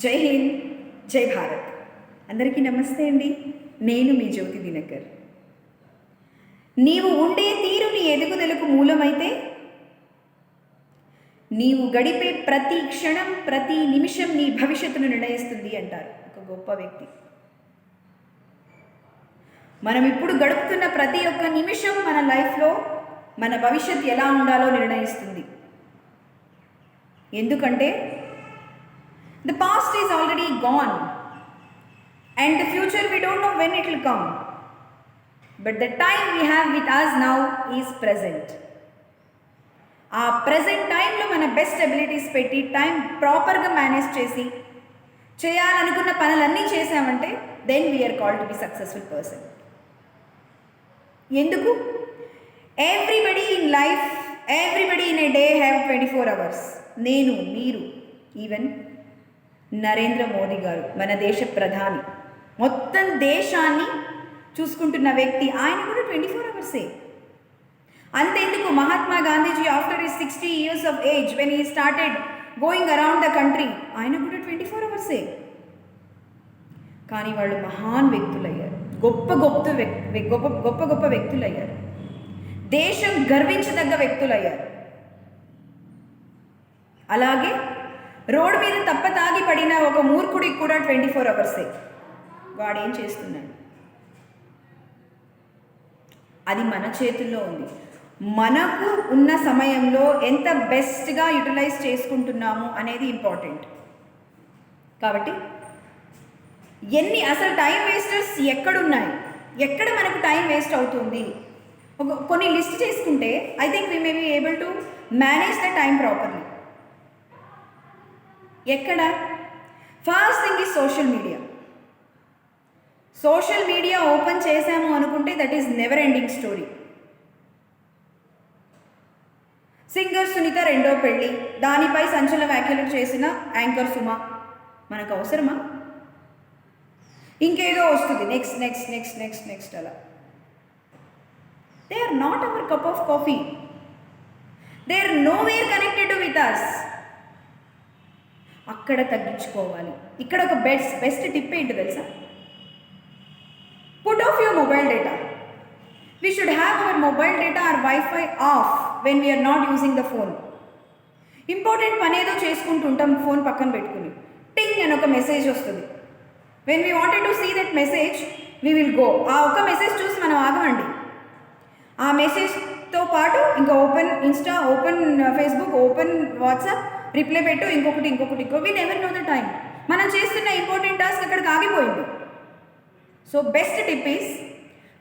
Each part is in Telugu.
జై హింద్, జై భారత్. అందరికీ నమస్తే అండి. నేను మీ జ్యోతి దినకర్. నీవు ఉండే తీరు నీ ఎదుగుదలకు మూలమైతే, నీవు గడిపే ప్రతి క్షణం ప్రతి నిమిషం నీ భవిష్యత్తును నిర్ణయిస్తుంది అంటారు ఒక గొప్ప వ్యక్తి. మనం ఇప్పుడు గడుపుతున్న ప్రతి ఒక్క నిమిషం మన లైఫ్లో మన భవిష్యత్ ఎలా ఉండాలో నిర్ణయిస్తుంది. ఎందుకంటే the past is already gone and the future we don't know when it will come, but the time we have with us now is present. ఆ ప్రెజెంట్ టైంలో మన బెస్ట్ అబిలిటీస్ పెట్టి టైం ప్రాపర్గా మేనేజ్ చేసి చేయాలనుకున్న పనులన్నీ చేసామంటే then we are called to be successful person. ఎందుకు? Everybody in life, everybody in a day have 24 hours. నేను, మీరు, ఈవెన్ నరేంద్ర మోదీ గారు మన దేశ ప్రధాని, మొత్తం దేశాన్ని చూసుకుంటున్న వ్యక్తి, ఆయన కూడా 24 hours. అంతెందుకు, Mahatma Gandhiji after his 60 years of age when he started going around the country, ఆయన కూడా 24 hours. కానీ వాళ్ళు మహాన్ వ్యక్తులయ్యారు, గొప్ప గొప్ప వ్యక్తులయ్యారు, దేశం గర్వించదగ్గ వ్యక్తులయ్యారు. అలాగే రోడ్డు మీద తప్పతాగి పడిన ఒక మూర్ఖుడికి కూడా 24 hours. వాడేం చేస్తున్నాడు? అది మన చేతుల్లో ఉంది. మనకు ఉన్న సమయంలో ఎంత బెస్ట్గా యూటిలైజ్ చేసుకుంటున్నాము అనేది ఇంపార్టెంట్. కాబట్టి అసలు టైం వేస్టర్స్ ఎక్కడున్నాయి, ఎక్కడ మనకు టైం వేస్ట్ అవుతుంది, కొన్ని లిస్ట్ చేసుకుంటే I think we may be able to manage the time properly. ఎక్కడ? First thing is social media. Social media open చేశాము అనుకుంటే that is never ending story. Singer Sunitha రెండో పెళ్ళి, దానిపై సంచలన వ్యాఖ్యలు చేసిన యాంకర్ సుమ. మనకు అవసరమా? ఇంకేదో వస్తుంది, next next next next next అలా. They are not our cup of coffee. They are nowhere connected with us. అక్కడ తగ్గించుకోవాలి. ఇక్కడ ఒక బెస్ట్ టిప్ ఏంటి తెలుసా? Put off your mobile data. We should have our mobile data or wifi off when we are not using the phone. Important పని ఏదో చేసుకుంటూ ఉంటాం, ఫోన్ పక్కన పెట్టుకుని టింగ్ అని ఒక మెసేజ్ వస్తుంది. When we wanted to see that message we will go. ఆ ఒక్క మెసేజ్ చూసి మనం ఆగమండి. ఆ మెసేజ్తో పాటు ఇంకా open Insta, open Facebook, open WhatsApp, reply పెట్టు, ఇంకొకటి. We never know the time. మనం చేస్తున్న ఇంపార్టెంట్ టాస్క్ అక్కడికి ఆగిపోయింది. So best tip is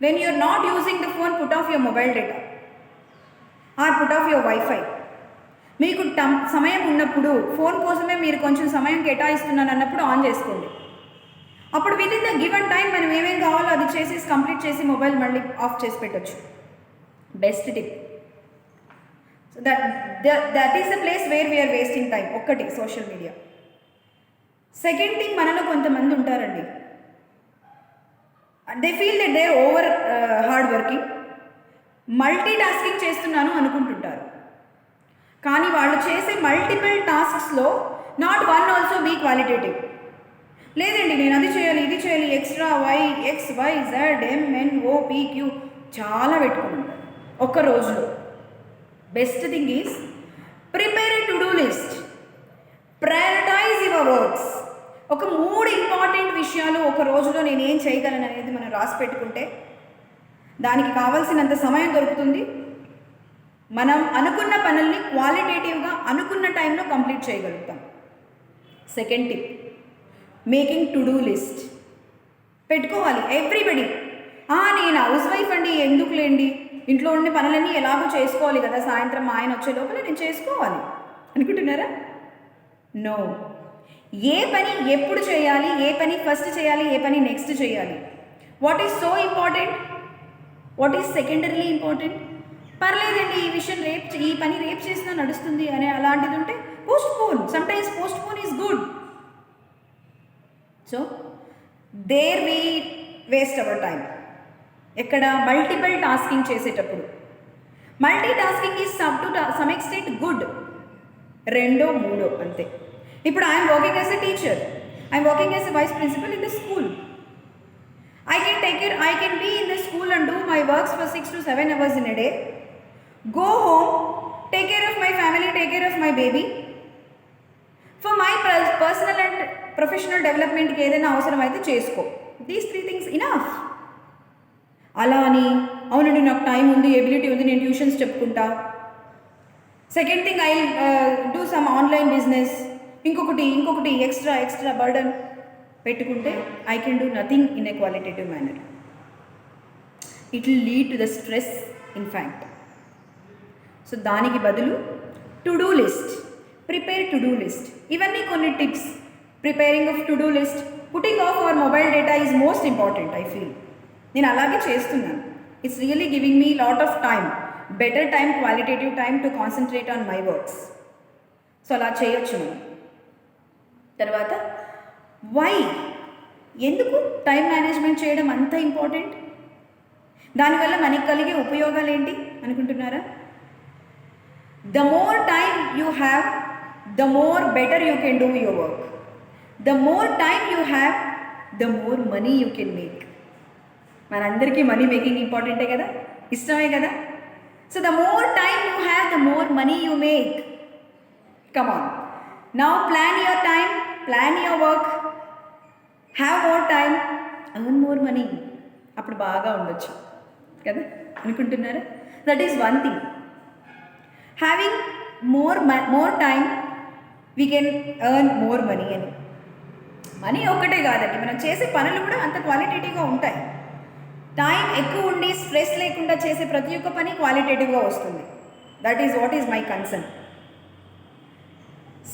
when you're not using the phone, put off your mobile data or put off your wifi. మీకు సమయం ఉన్నప్పుడు, ఫోన్ కోసమే మీరు కొంచెం సమయం కేటాయిస్తున్నాను అన్నప్పుడు ఆన్ చేసుకోండి. అప్పుడు with in the given time మనం ఏమేం కావాలో అది చేసేసి కంప్లీట్ చేసి మొబైల్ మళ్ళీ ఆఫ్ చేసి పెట్టచ్చు. Best tip. So that is the place where we are wasting time. ఒక్కటి సోషల్ మీడియా. సెకండ్ థింగ్, మనలో కొంతమంది ఉంటారండి, they feel that they over hard working, multi tasking చేస్తున్నాను అనుకుంటుంటారు. కానీ వాళ్ళు చేసే మల్టిపుల్ టాస్క్స్లో not one also be qualitative. లేదండి, నేను అది చేయాలి, ఇది చేయాలి, ఎక్స్ట్రా XYZ MNOPQ చాలా పెట్టుకుంటారు ఒక్క రోజులో. Best thing is prepare a to do list, prioritise your works. ఒక 3 ఇంపార్టెంట్ విషయాలు ఒక రోజులో నేను ఏం చేయగలను అనేది మనం రాసి పెట్టుకుంటే దానికి కావాల్సినంత సమయం దొరుకుతుంది. మనం అనుకున్న పనుల్ని క్వాలిటేటివ్గా అనుకున్న టైంలో కంప్లీట్ చేయగలుగుతాం. Second tip, making to do list పెట్టుకోవాలి ఎవ్రీబడి. నేను హౌస్ వైఫ్ అండి, ఎందుకు లేండి, ఇంట్లో ఉండే పనులన్నీ ఎలాగో చేసుకోవాలి కదా, సాయంత్రం ఆయన వచ్చే లోపల నేను చేసుకోవాలి అనుకుంటున్నారా? నో. ఏ పని ఎప్పుడు చేయాలి, ఏ పని ఫస్ట్ చేయాలి, ఏ పని నెక్స్ట్ చేయాలి, what is so important, what is secondarily important. పర్లేదండి, ఈ పని రేపు చేసినా నడుస్తుంది అనే అలాంటిది ఉంటే postpone. Sometimes postpone is good. So there we waste our time. ఎక్కడ? మల్టిపుల్ టాస్కింగ్ చేసేటప్పుడు. Multi tasking is some extent good, 2, 3 అంతే. ఇప్పుడు I'm working as a teacher. I'm working as a vice principal in the school. I can be in the school and do my works for 6 to 7 hours in a day. Go home, take care of my family, take care of my baby. For my personal and professional development కి ఏదైనా అవసరమైతే చేసుకో. These 3 things enough. అలా అని అవునండి నాకు టైం ఉంది, ఎబిలిటీ ఉంది, నేను ట్యూషన్స్ చెప్పుకుంటా. Second thing I do some online business, ఇంకొకటి ఎక్స్ట్రా బర్డన్ పెట్టుకుంటే I can do nothing in a qualitative manner. It will lead to the stress in fact. So దానికి బదులు to do list, prepare to do list. ఇవన్నీ కొన్ని tips. Preparing off to do list, putting of our mobile data is most important I feel. నేను అలాగే చేస్తున్నాను. It's really giving me lot of time, better time, qualitative time to concentrate on my works. So అలా చేయొచ్చు మనం. తర్వాత వై, ఎందుకు టైం మేనేజ్మెంట్ చేయడం అంత ఇంపార్టెంట్? దానివల్ల మనకి కలిగే ఉపయోగాలు ఏంటి అనుకుంటున్నారా? The more time you have, the more better you can do your work. The more time you have, the more money you can make. మనందరికీ మనీ మేకింగ్ ఇంపార్టెంటే కదా, ఇష్టమే కదా. So the more time you have, the more money you make. Come on, now plan your time, plan your work, have more time, earn more money. అప్పుడు బాగా ఉండొచ్చు కదా అనుకుంటున్నారా? That is one thing. Having more time we can earn more money అని. మనీ ఒక్కటే కాదండి, మనం చేసే పనులు కూడా అంత క్వాలిటేటివ్గా ఉంటాయి. టైం ఎక్కువ ఉండి స్ట్రెస్ లేకుండా చేసే ప్రతి ఒక్క పని క్వాలిటేటివ్గా వస్తుంది. That is what is my concern.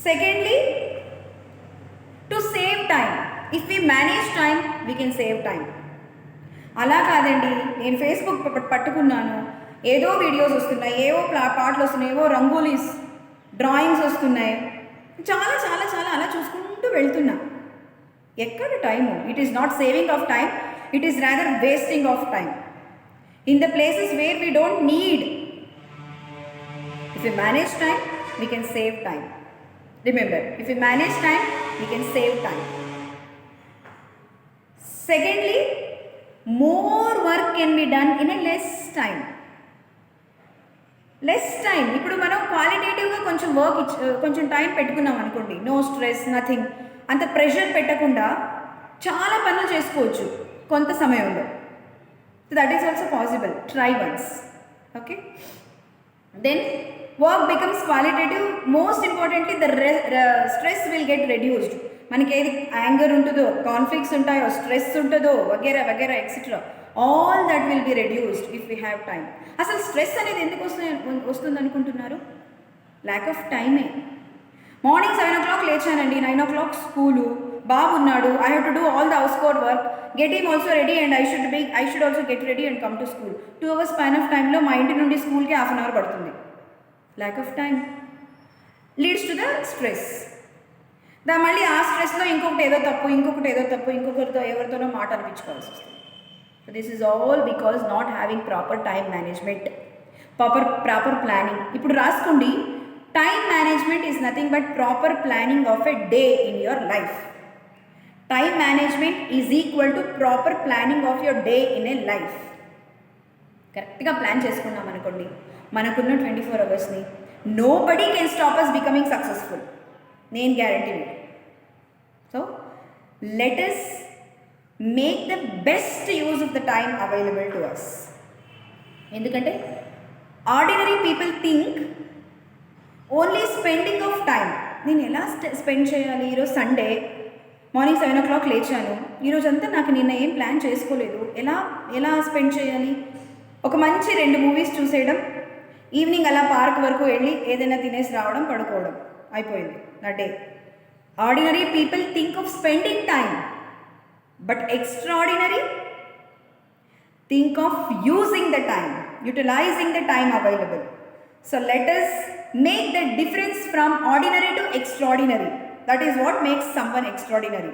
Secondly, to save time. If we manage time we can save time. అలా కాదండి, నేను ఫేస్బుక్ పట్టుకున్నాను, ఏదో వీడియోస్ వస్తున్నాయి, ఏవో పాటలు వస్తున్నాయి, ఏవో రంగోలీస్ డ్రాయింగ్స్ వస్తున్నాయి, చాలా చాలా చాలా అలా చూసుకుంటూ వెళ్తున్నా. ఎక్కడ time? It is not saving of time, it is rather wasting of time in the places where we don't need. If we manage time we can save time. Remember, if we manage time we can save time. Secondly, more work can be done in a less time. ఇప్పుడు మనం క్వాలిటేటివ్గా కొంచెం వర్క్ కొంచెం టైం పెట్టుకున్నాం అనుకోండి, నో స్ట్రెస్, నథింగ్, అంత ప్రెషర్ పెట్టకుండా చాలా పనులు చేసుకోవచ్చు కొంత సమయంలో. So that is also possible. Try once. Okay, then work becomes qualitative. Most importantly the stress will get reduced. మనకి ఏది యాంగర్ ఉంటుందో, కాన్ఫ్లిక్ట్స్ ఉంటాయో, స్ట్రెస్ ఉంటుందో, వగేరా వగేరా etcetera, all that will be reduced if we have time. అసలు స్ట్రెస్ అనేది ఎందుకు వస్తుంది అనుకుంటున్నారు? ల్యాక్ ఆఫ్ టైమే. మార్నింగ్ 7 o'clock లేచానండి, 9 o'clock స్కూలు, బాబు ఉన్నాడు, I have to do all the household work, get him also ready and I should also get ready and come to school. 2 hours span of టైంలో మా ఇంటి నుండి స్కూల్కి 1/2 hour పడుతుంది. Lack of time leads to the stress. మళ్ళీ ఆ స్ట్రెస్లో ఇంకొకటి ఏదో తప్పు, ఇంకొకరితో ఎవరితోనో మాట అనిపించుకోవాల్సి వస్తుంది. So this is all because not having proper time management, proper planning. ఇప్పుడు రాసుకోండి, time management is nothing but proper planning of a day in your life. Time management is equal to proper planning of your day in a life. కరెక్ట్గా ప్లాన్ చేసుకున్నాం అనుకోండి, మనకున్న 24 hours nobody can stop us becoming successful. నేను గ్యారంటీ మీకు. So let us make the best use of the time available to us. ఎందుకంటే ordinary people think only spending of time. నేను ఎలా స్పెండ్ చేయాలి? ఈరోజు సండే, మార్నింగ్ 7 o'clock లేచాను, ఈరోజంతా నాకు నిన్న ఏం ప్లాన్ చేసుకోలేదు, ఎలా స్పెండ్ చేయాలి? ఒక మంచి 2 movies చూసేయడం, ఈవినింగ్ అలా పార్క్ వరకు వెళ్ళి ఏదైనా తినేసి రావడం, పడుకోవడం, అయిపోయింది నా day. Ordinary people think of spending time, but extraordinary think of using the time, utilising the time available. So let us make the difference from ordinary to extraordinary. That is what makes someone extraordinary.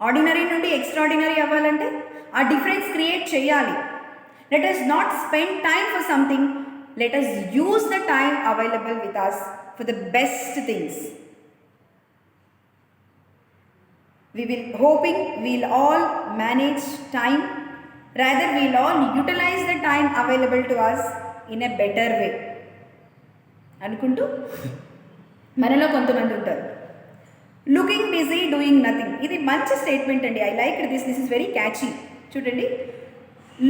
Ordinary నుండి extraordinary అవ్వాలంటే ఆ డిఫరెన్స్ క్రియేట్ చేయాలి. Let us not spend time for something. Let us use the time available with us for the best things. We will hoping we'll all manage time, rather we'll all utilize the time available to us in a better way అనుకుంటూ మనలో కొంతమంది ఉంటారు లుకింగ్ బిజీ డూయింగ్ నథింగ్. ఇది మంచి స్టేట్మెంట్ అండి. I like this is very catchy. చూడండి,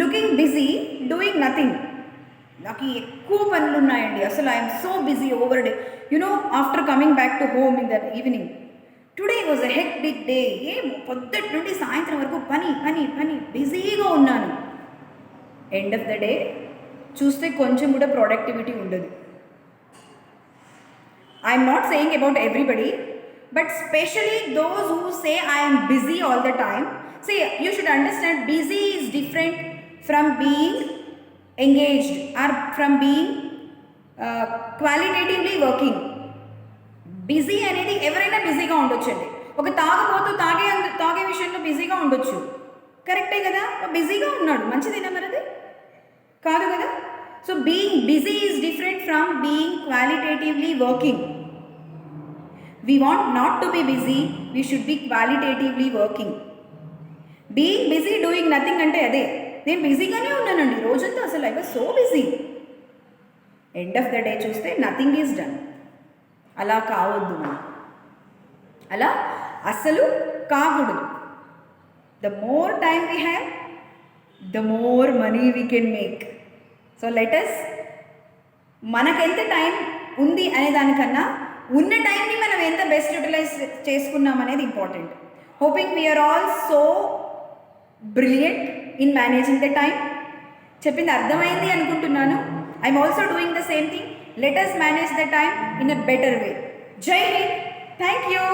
లుకింగ్ బిజీ డూయింగ్ నథింగ్. నాకు ఎక్కువ పనులు ఉన్నాయండి, అసలు I'm so busy over day. After coming back to home in the evening, today was a hectic day. పొద్దుటి నుండి సాయంత్రం వరకు పని పని పని బిజీగా ఉన్నాను. ఎండ్ ఆఫ్ ద డే చూస్తే కొంచెం కూడా ప్రొడక్టివిటీ ఉండదు. I'm not saying about everybody, but especially those who say I am busy all the time. See, you should understand busy is different from being engaged or from being qualitatively working. Busy అనేది ఎవరైనా బిజీగా ఉండొచ్చండి. ఒక తాగబోతూ తాగే విషయంలో బిజీగా ఉండొచ్చు, కరెక్టే కదా, బిజీగా ఉన్నాడు, మంచిదేనా మరది కాదు కదా. So being busy is different from being qualitatively working. We want not to be busy, we should be qualitatively working. Being busy doing nothing అంటే అదే. నేను బిజీగానే ఉన్నానండి రోజంతా, అసలు I was so busy. End of the day చూస్తే నథింగ్ ఈజ్ డన్. అలా కావద్దు మనం, అలా అస్సలు కాకూడదు. The more time we have, the more money we can make. So let us మనకెంత టైం ఉంది అనే దానికన్నా ఉన్న టైంని మనం ఎంత బెస్ట్ యూటిలైజ్ చేసుకున్నాం అనేది important. Hoping we're all so brilliant in managing the time. చెప్పింది అర్థమైంది అనుకుంటున్నాను. I'm also doing the same thing. Let us manage the time in a better way. జై హింద్. Thank you.